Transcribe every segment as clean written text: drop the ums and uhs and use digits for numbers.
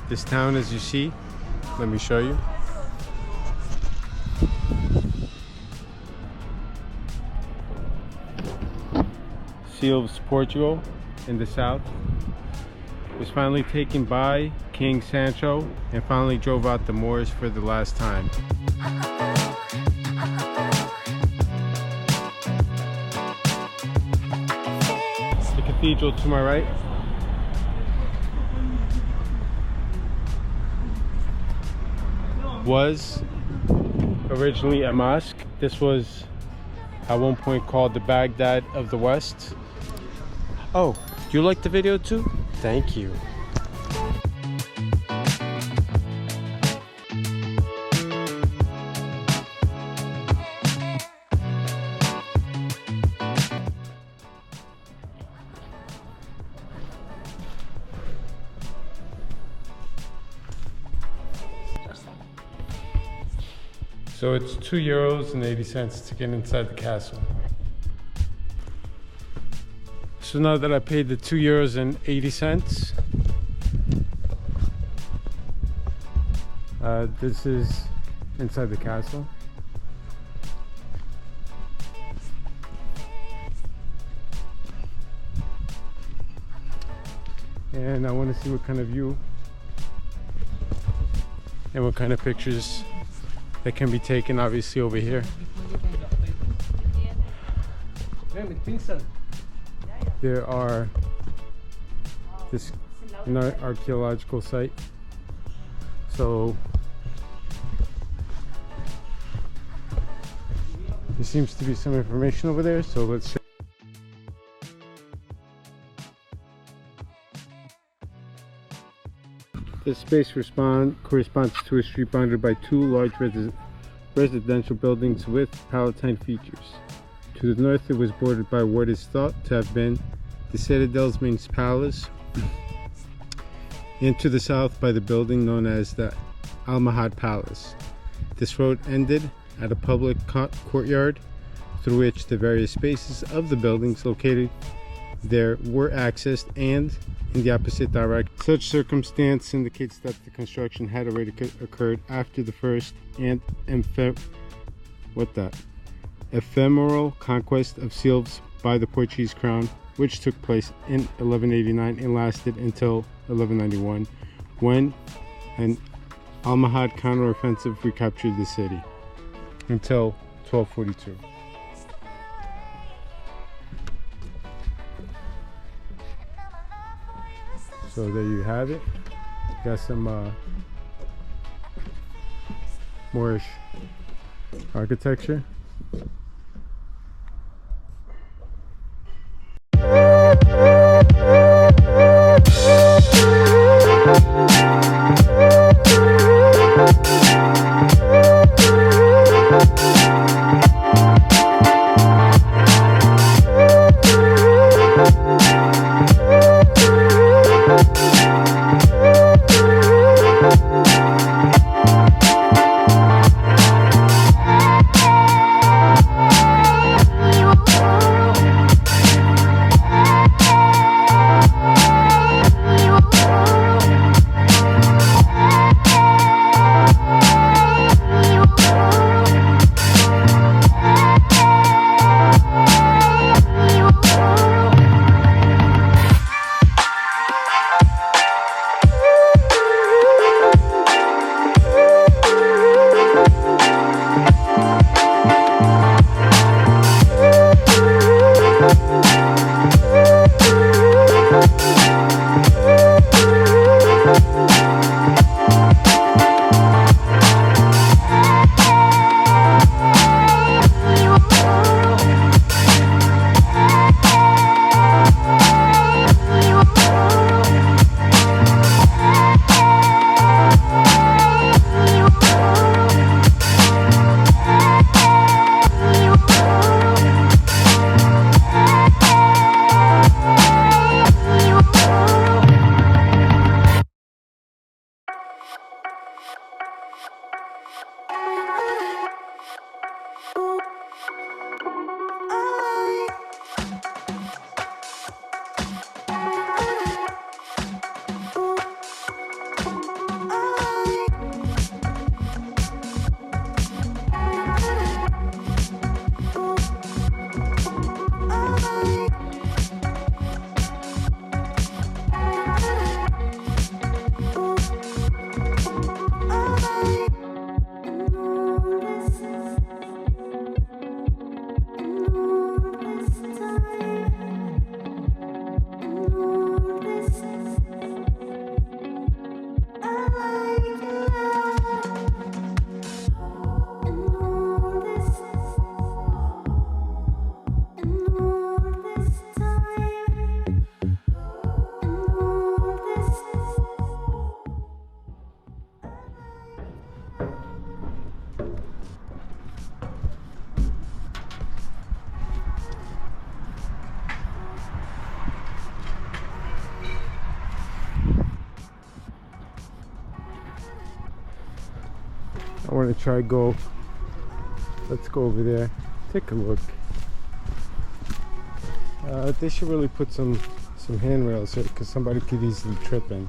this town, as you see. Let me show you. Silves, Portugal, in the south, was finally taken by King Sancho and finally drove out the Moors for the last time. The cathedral to my right. Was originally a mosque. This was at one point called the Baghdad of the West. Oh, you like the video too? Thank you. So it's €2.80 to get inside the castle. So now that I paid the €2.80, this is inside the castle. And I want to see what kind of view and what kind of pictures that can be taken, obviously, over here. There are this archaeological site. So there seems to be some information over there. So let's check. This space corresponds to a street bounded by two large residential buildings with Palatine features. To the north, it was bordered by what is thought to have been the Citadel's main palace, and to the south by the building known as the Almahad Palace. This road ended at a public courtyard through which the various spaces of the buildings located there were accessed, and in the opposite direction. Such circumstance indicates that the construction had already occurred after the first and ephemeral conquest of Silves by the Portuguese crown, which took place in 1189 and lasted until 1191, when an Almohad counteroffensive recaptured the city, until 1242. So there you have it. Got some Moorish architecture. want to try go. Let's go over there, take a look. They should really put some handrails here, because somebody could easily trip and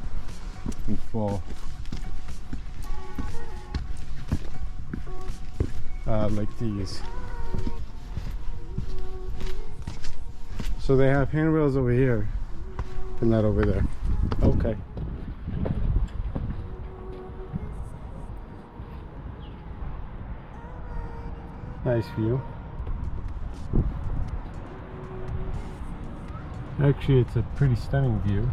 fall. Like these. So they have handrails over here, but not over there. Okay. Nice view. Actually, it's a pretty stunning view.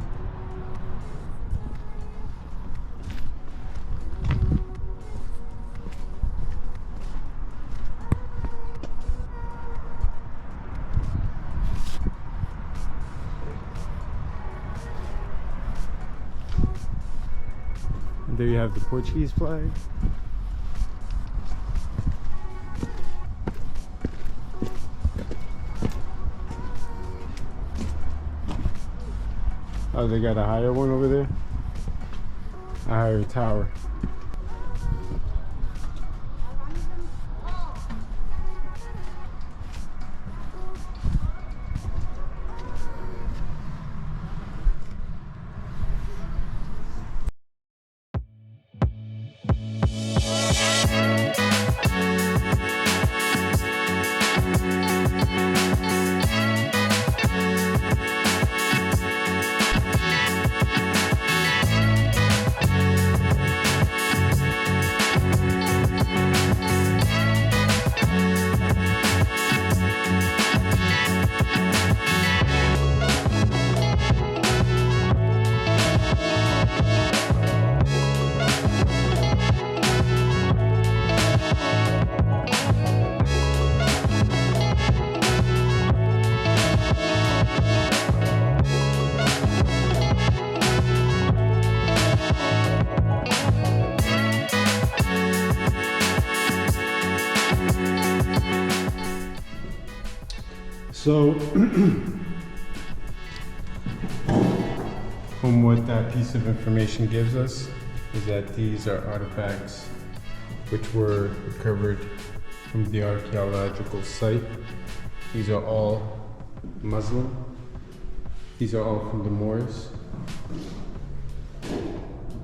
And there you have the Portuguese flag. Oh, they got a higher one over there? A higher tower. So, from what that piece of information gives us, is that these are artifacts which were recovered from the archaeological site. These are all Muslim. These are all from the Moors.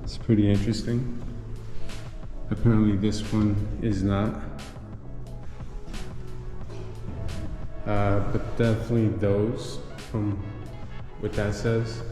It's pretty interesting. Apparently this one is not. But definitely those, from what that says.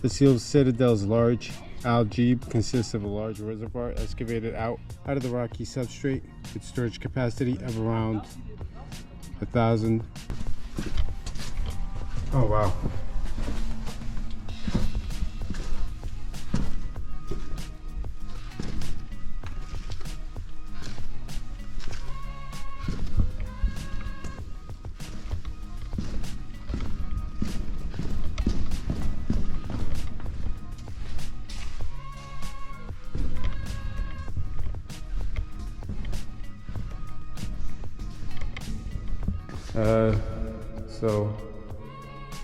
The Silves Citadel's large algae consists of a large reservoir excavated out of the rocky substrate with storage capacity of around 1,000. Oh wow. So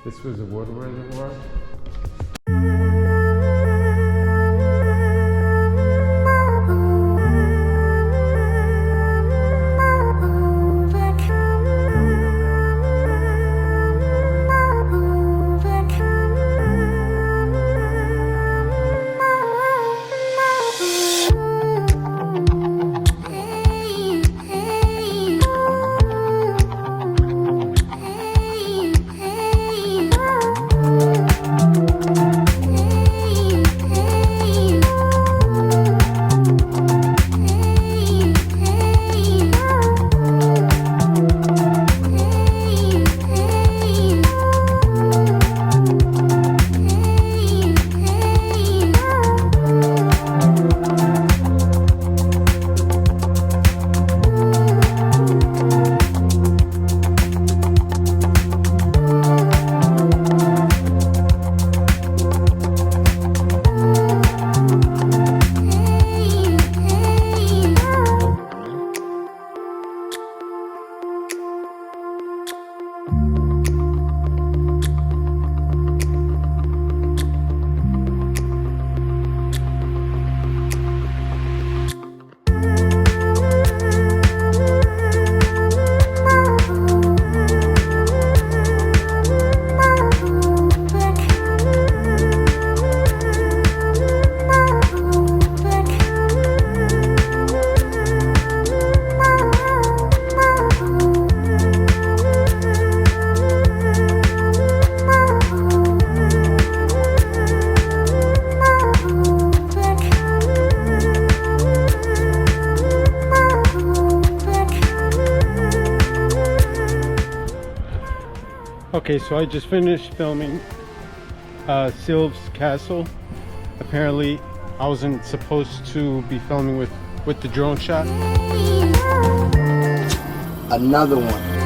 this was a water reservoir. Okay, so I just finished filming Silves Castle. Apparently I wasn't supposed to be filming with the drone shot. Another one.